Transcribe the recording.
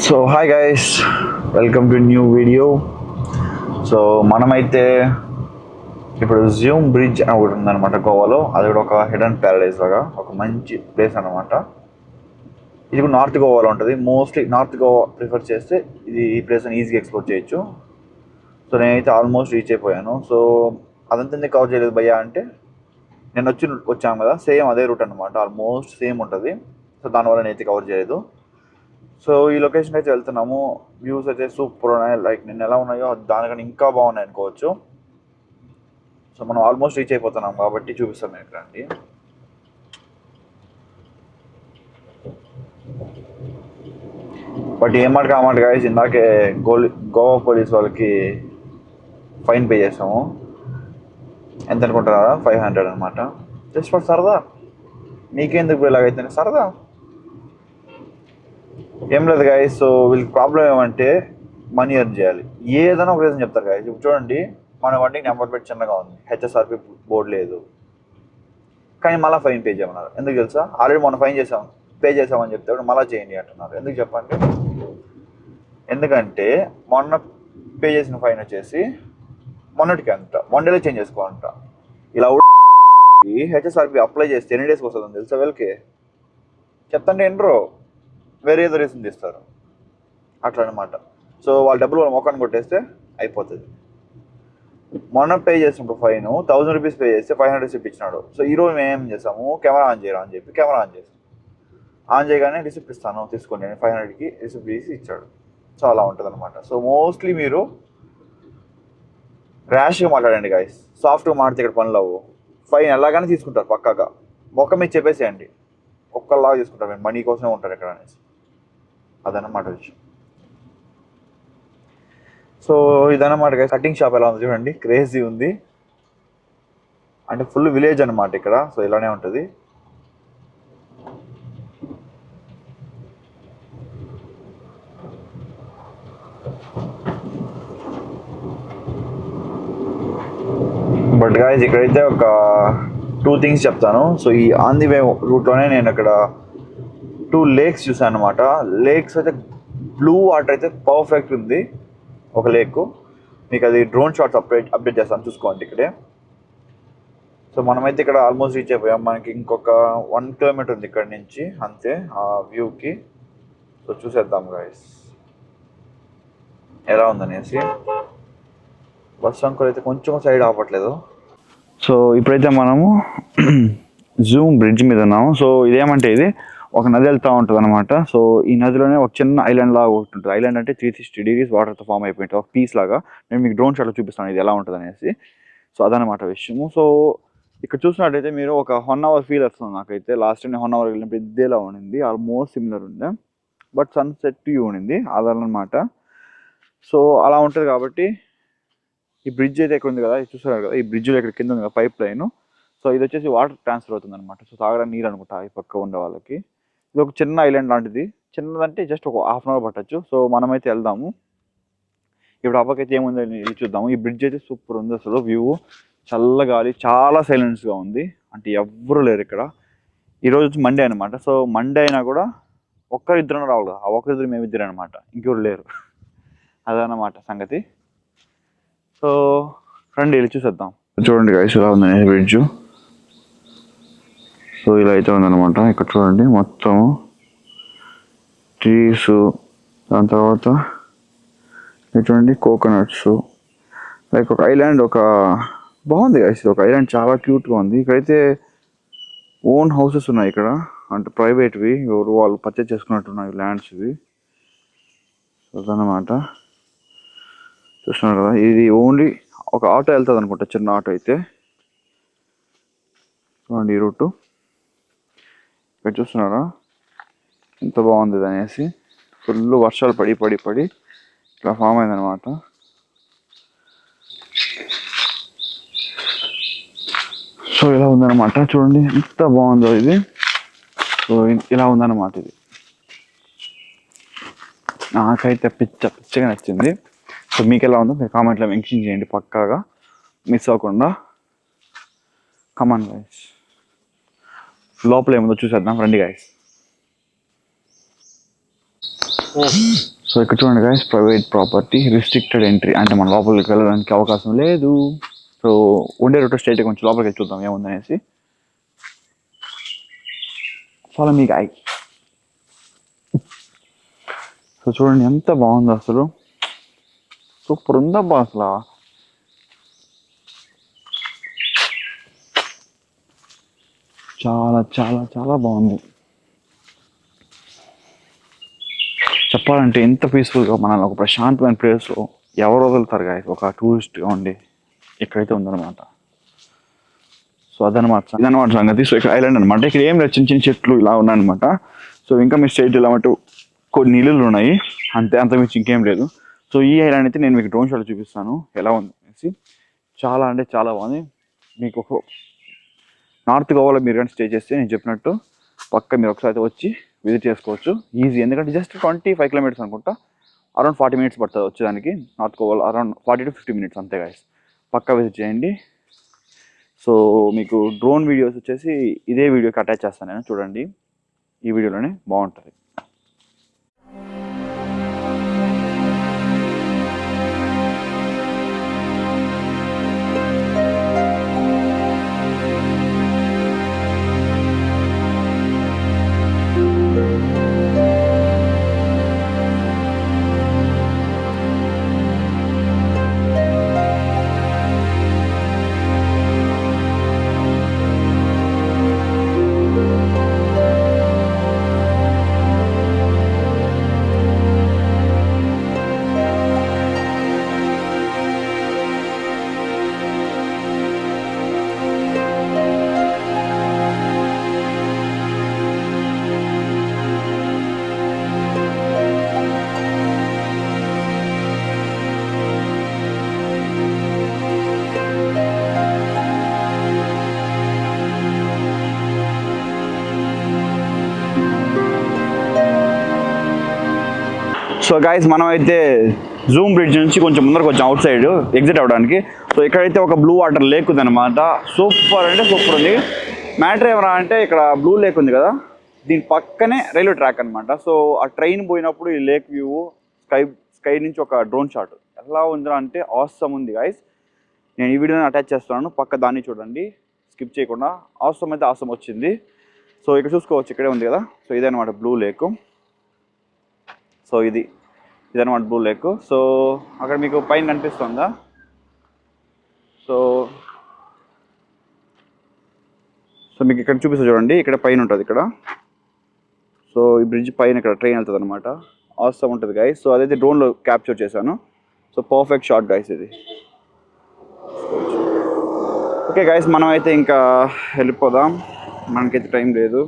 So hi guys, welcome to new video. So మనమైతే ఇప్పుడు Zoom bridge అని ఒకటి ఉందన్నమాట గోవాలో. అది కూడా ఒక హిడెన్ ప్యారడైజ్ లాగా ఒక మంచి ప్లేస్ అనమాట. ఇది కూడా నార్త్ గోవాలో ఉంటుంది. మోస్ట్లీ నార్త్ గోవా ప్రిఫర్ చేస్తే ఈ ప్లేస్ని ఈజీగా ఎక్స్ప్లోర్ చేయొచ్చు. సో నేనైతే ఆల్మోస్ట్ రీచ్ అయిపోయాను. సో అదంతా ఎందుకు కవర్ చేయలేదు భయ్యా అంటే, నేను వచ్చాను కదా, సేమ్ అదే రూట్ అనమాట, ఆల్మోస్ట్ సేమ్ ఉంటుంది. సో దానివల్ల నేనైతే కవర్ చేయలేదు. సో ఈ లొకేషన్ అయితే వెళ్తున్నాము. వ్యూస్ అయితే సూపర్ ఉన్నాయి, లైక్ నిన్న ఎలా ఉన్నాయో దానికన్నా ఇంకా బాగున్నాయి అనుకోవచ్చు. సో మనం ఆల్మోస్ట్ రీచ్ అయిపోతున్నాం కాబట్టి చూపిస్తాం మీకు రండి. బట్ ఏమాట కామాట గాయస్, ఇందాకే గోవా పోలీస్ వాళ్ళకి ఫైన్ పే చేసాము. ఎంత అనుకుంటున్నారా? 500 అనమాట. జస్ట్ ఫర్ సరదా. మీకెందుకు ఇలాగైతే సరదా ఏం లేదు గాయస్. సో వీళ్ళకి ప్రాబ్లం ఏమంటే మనీ ఎర్న్ చేయాలి, ఏదైనా ఒక రీజన్ చెప్తారు గాయస్. ఇప్పుడు చూడండి, మన వంటికి నెంబర్ ప్లేట్ చిన్నగా ఉంది, హెచ్ఎస్ఆర్పి బోర్డు లేదు, కానీ మళ్ళీ ఫైన్ పే చేయమన్నారు. ఎందుకు తెలుసా? ఆల్రెడీ మొన్న పే చేసామని చెప్తే మళ్ళీ చేయండి అంటున్నారు. ఎందుకు చెప్పండి? ఎందుకంటే మొన్న పే చేసిన ఫైన్ వచ్చేసి మొన్నటికి అంట, 1 డేలో చేంజ్ చేసుకోవాలంట. ఇలా హెచ్ఎస్ఆర్పి అప్లై చేస్తే ఎన్ని డేస్కి వస్తుందని తెలుసా వీళ్ళకి? చెప్తాంటే ఎండ్రో వేరే ఏదో రీజన్ తీస్తారు, అట్లా అనమాట. సో వాళ్ళ డబ్బులు వాళ్ళ మొక్కని కొట్టేస్తే అయిపోతుంది. మొన్న పే చేసినప్పుడు ఫైన్ 1000 రూపీస్ పే చేస్తే 500 రిసిప్ట్ ఇచ్చినాడు. సో ఈరోజు మేము ఏం చేసాము, కెమెరా ఆన్ చేయరా అని చెప్పి కెమెరా ఆన్ చేసాం. ఆన్ చేయగానే రిసిప్ట్ ఇస్తాను తీసుకోండి అని 500కి రిసిప్ట్ తీసి ఇచ్చాడు. సో అలా ఉంటుంది అనమాట. సో మోస్ట్లీ మీరు ర్యాష్గా మాట్లాడండి గాయస్. సాఫ్ట్గా మాడితే ఇక్కడ పనులు అవ్వు. ఫైన్ ఎలాగైనా తీసుకుంటారు పక్కాగా. మొక్క మీద చెప్పేసేయండి, ఒక్కలాగా తీసుకుంటారు. మేము మనీ కోసమే ఉంటారు ఇక్కడ అనేసి. అదన్నమాట విషయం. సో ఇదన్నమాట గైస్. కటింగ్ షాప్ ఎలా ఉంది చూడండి, క్రేజీ ఉంది. అంటే ఫుల్ విలేజ్ అనమాట ఇక్కడ. సో ఇలానే ఉంటుంది. బట్ గాయస్ ఇక్కడైతే ఒక 2 థింగ్స్ చెప్తాను. సో ఈ ఆన్ ది వే రూట్లోనే నేను అక్కడ 2 లేక్స్ చూసాను అనమాట. లేక్స్ అయితే బ్లూ వాటర్ అయితే పర్ఫెక్ట్ ఉంది. ఒక లేక్ మీకు అది డ్రోన్ షాట్స్ అప్డేట్ చేస్తాను, చూసుకోండి ఇక్కడే. సో మనమైతే ఇక్కడ ఆల్మోస్ట్ రీచ్ అయిపోయాం. మనకి ఇంకొక 1 కిలోమీటర్ ఉంది ఇక్కడ నుంచి అంతే ఆ వ్యూకి. సో చూసేద్దాం గాయస్ ఎలా ఉందనేసి. బస్ అంకుల్ అయితే కొంచెం సైడ్ ఆపట్లేదు. సో ఇప్పుడైతే మనము జూమ్ బ్రిడ్జ్ మీద ఉన్నాము. సో ఇదేమంటే ఇది ఒక నది వెళ్తూ ఉంటుంది అనమాట. సో ఈ నదిలోనే ఒక చిన్న ఐలాండ్ లాగా ఒకటి ఉంటుంది. ఐలాండ్ అంటే 360 డిగ్రీస్ వాటర్తో ఫామ్ అయిపోయింది, ఒక పీస్ లాగా. నేను మీకు డ్రోన్ షాట్లో చూపిస్తాను ఇది ఎలా ఉంటుంది అనేసి. సో అదనమాట విషయము. సో ఇక్కడ చూసినట్టయితే మీరు ఒక 1 అవర్ ఫీల్ వస్తుంది నాకైతే. లాస్ట్ టైం 1 అవర్ వెళ్ళినప్పుడు ఇదేలా ఉండింది, ఆల్మోస్ట్ సిమిలర్ ఉండే. బట్ సన్సెట్ వ్యూ ఉండింది అదనమాట. సో అలా ఉంటుంది కాబట్టి ఈ బ్రిడ్జ్ అయితే ఇక్కడ ఉంది కదా, ఇది చూస్తున్నారు కదా, ఈ బ్రిడ్జ్లో ఇక్కడ కింద ఉంది కదా పైప్ లైన్. సో ఇది వచ్చేసి వాటర్ ట్రాన్స్ఫర్ అవుతుంది అనమాట. సో తాగడానికి నీరు అనుకుంటా ఈ పక్క ఉండే వాళ్ళకి. ఇది ఒక చిన్న ఐలాండ్ లాంటిది. చిన్నదంటే జస్ట్ ఒక 1/2 అవర్ పట్టచ్చు. సో మనమైతే వెళ్దాము. ఇప్పుడు అప్పకైతే ఏముంది చూద్దాము. ఈ బ్రిడ్జ్ అయితే సూపర్ ఉంది అసలు. వ్యూ చల్ల గాలి, చాలా సైలెన్స్గా ఉంది. అంటే ఎవ్వరూ లేరు ఇక్కడ. ఈరోజు మండే అనమాట. సో మండే అయినా కూడా ఒక్కరిద్దరు రావాలి కదా, ఆ ఒక్కరిద్దరు మేమిద్దరు అనమాట, ఇంకెవరు లేరు. అదనమాట సంగతి. సో రండి వెళ్ళి చూసేద్దాం. చూడండి గైస్ ఇలా ఉందని బ్రిడ్జ్. సో ఇలా అయితే ఉందన్నమాట. ఇక్కడ చూడండి మొత్తం ట్రీస్, దాని తర్వాత చూడండి కోకోనట్స్, లైక్ ఒక ఐలాండ్, ఒక బాగుంది గైస్. ఒక ఐలాండ్ చాలా క్యూట్గా ఉంది. ఇక్కడైతే ఓన్ హౌసెస్ ఉన్నాయి ఇక్కడ, అంటే ప్రైవేట్వి, ఎవరు వాళ్ళు పర్చేజ్ చేసుకున్నట్టున్నాయి ల్యాండ్స్ ఇవి. అదన్నమాట. చూస్తున్నారు కదా, ఇది ఓన్లీ ఒక ఆటో వెళ్తుంది అనుకుంటా, చిన్న ఆటో అయితే. చూడండి ఈ రూటు ఇక్కడ చూస్తున్నారా ఎంత బాగుంది అనేసి. ఫుల్ వర్షాలు పడి పడి పడి ఇట్లా ఫామ్ అయిందనమాట. సో ఇలా ఉందన్నమాట. చూడండి ఎంత బాగుందో ఇది. సో ఇలా ఉందన్నమాట ఇది. నాకైతే పిచ్చగా నచ్చింది. సో మీకు ఎలా ఉందో మీరు కామెంట్లో మెన్షన్ చేయండి పక్కాగా, మిస్ అవ్వకుండా. కమాన్ గైస్, లోపల ఏముందో చూసేద్దాం రండి గైస్. సో ఇక్కడ చూడండి guys, private property, restricted entry, అంటే మన లోపలికి వెళ్ళడానికి అవకాశం లేదు. సో ఉండే రూట్ స్ట్రైట్ కొంచెం లోపలికి వెళ్ళి చూద్దాం ఏముందనేసి. Follow me guy. సో చూడండి ఎంత బాగుందో అసలు, సూపర్ ఉందబ్బా అసలు. చాలా చాలా చాలా బాగుంది. చెప్పాలంటే ఎంత పీస్ఫుల్గా మనల్ని ఒక ప్రశాంతమైన ప్లేస్లో ఎవరు వదులుతారు గాయ, ఒక టూరిస్ట్గా ఉండి ఇక్కడైతే ఉందన్నమాట. సో ఇదన్నమాట సంగతి. సో ఇక్కడ ఐలాండ్ అనమాట. ఇక్కడ ఏం లేదు, చిన్న చిన్న చెట్లు ఇలా ఉన్నాయన్నమాట. సో ఇంకా మీ స్టేట్ ఇలా మటు కొన్ని నీళ్ళు ఉన్నాయి అంతే, అంతకుమించి ఇంకేం లేదు. సో ఈ ఐలాండ్ అయితే నేను మీకు డ్రోన్ షాట్ చూపిస్తాను ఎలా ఉంది అనేసి. చాలా అంటే చాలా బాగుంది. మీకు ఒక నార్త్ గోవాలో మీరు కానీ స్టే చేస్తే నేను చెప్పినట్టు పక్క మీరు ఒకసారి అయితే వచ్చి విజిట్ చేసుకోవచ్చు ఈజీ. ఎందుకంటే జస్ట్ 25 కిలోమీటర్స్ అనుకుంటా, అరౌండ్ 40 మినిట్స్ పడుతుంది వచ్చేదానికి. నార్త్ గోవాలో అరౌండ్ 40 to 50 మినిట్స్ అంతే గాయస్. పక్కా విజిట్ చేయండి. సో మీకు డ్రోన్ వీడియోస్ వచ్చేసి ఇదే వీడియోకి అటాచ్ చేస్తాను నేను, చూడండి ఈ వీడియోలోనే బాగుంటుంది. సో గాయస్ మనం అయితే జూమ్ బ్రిడ్జ్ నుంచి కొంచెం ముందరకు వచ్చాం అవుట్ సైడ్ ఎగ్జిట్ అవ్వడానికి. సో ఇక్కడైతే ఒక బ్లూ వాటర్ లేక్ ఉంది అనమాట. సూపర్ అంటే సూపర్ ఉంది. మ్యాటర్ ఏమరా అంటే ఇక్కడ బ్లూ లేక్ ఉంది కదా, దీని పక్కనే రైల్వే ట్రాక్ అనమాట. సో ఆ ట్రైన్ పోయినప్పుడు ఈ లేక్ వ్యూ స్కై నుంచి ఒక డ్రోన్ షాట్ ఎలా ఉందిరా అంటే ఆసమ్ ఉంది గాయస్. నేను ఈ వీడియోని అటాచ్ చేస్తున్నాను, పక్క దాన్ని చూడండి స్కిప్ చేయకుండా. ఆసమ్ అయితే ఆసమ్ వచ్చింది. సో ఇక్కడ చూసుకోవచ్చు, ఇక్కడే ఉంది కదా. సో ఇదే అనమాట బ్లూ లేక్. సో ఇదనమాట బ్లూ లేక్. సో అక్కడ మీకు పైన కనిపిస్తుందా? సో మీకు ఇక్కడ చూపిస్తా చూడండి, ఇక్కడ పైన ఉంటుంది ఇక్కడ. సో ఈ బ్రిడ్జ్ పైన ఇక్కడ ట్రైన్ వెళ్తుంది అనమాట. ఆసమ్ ఉంటుంది గాయస్. సో అదైతే డ్రోన్లో క్యాప్చర్ చేశాను. సో పర్ఫెక్ట్ షాట్ గాయస్ ఇది. ఓకే గాయస్, మనం అయితే ఇంకా వెళ్ళిపోదాం, మనకైతే టైం లేదు.